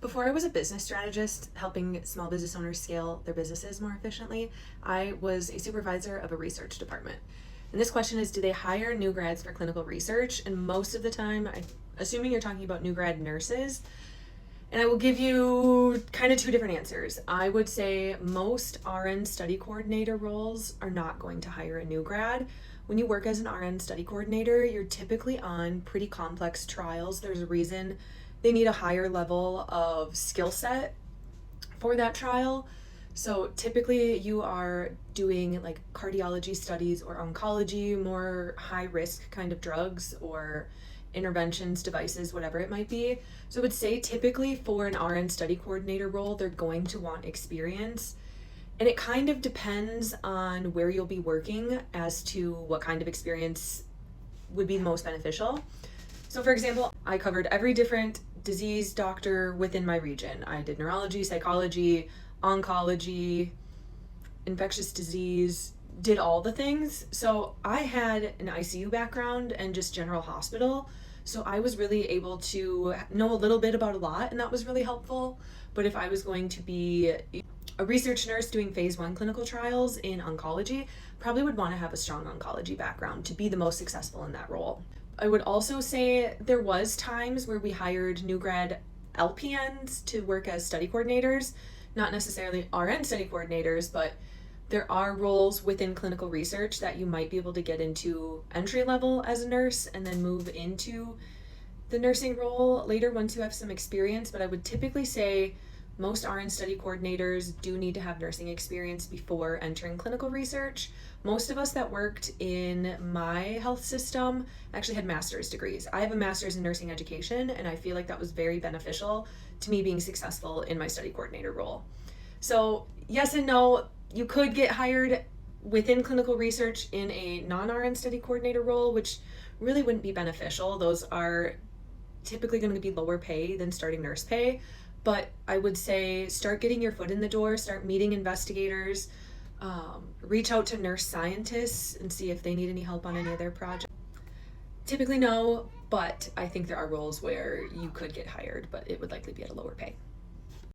Before I was a business strategist helping small business owners scale their businesses more efficiently, I was a supervisor of a research department. And this question is, do they hire new grads for clinical research? And most of the time, assuming you're talking about new grad nurses, and I will give you kind of two different answers. I would say most RN study coordinator roles are not going to hire a new grad. When you work as an RN study coordinator, you're typically on pretty complex trials. There's a reason they need a higher level of skill set for that trial. So typically you are doing like cardiology studies or oncology, more high risk kind of drugs or interventions, devices, whatever it might be. So I would say typically for an RN study coordinator role, they're going to want experience. And it kind of depends on where you'll be working as to what kind of experience would be the most beneficial. So for example, I covered every different disease doctor within my region. I did neurology, psychology, oncology, infectious disease, did all the things. So I had an ICU background and just general hospital. So I was really able to know a little bit about a lot, and that was really helpful. But if I was going to be a research nurse doing phase 1 clinical trials in oncology, probably would want to have a strong oncology background to be the most successful in that role. I would also say there was times where we hired new grad LPNs to work as study coordinators, not necessarily RN study coordinators, but there are roles within clinical research that you might be able to get into entry level as a nurse and then move into the nursing role later once you have some experience. But I would typically say most RN study coordinators do need to have nursing experience before entering clinical research. Most of us that worked in my health system actually had master's degrees. I have a master's in nursing education, and I feel like that was very beneficial to me being successful in my study coordinator role. So yes and no, you could get hired within clinical research in a non-RN study coordinator role, which really wouldn't be beneficial. Those are typically going to be lower pay than starting nurse pay. But I would say start getting your foot in the door, start meeting investigators, reach out to nurse scientists and see if they need any help on any of their projects. Typically no, but I think there are roles where you could get hired, but it would likely be at a lower pay.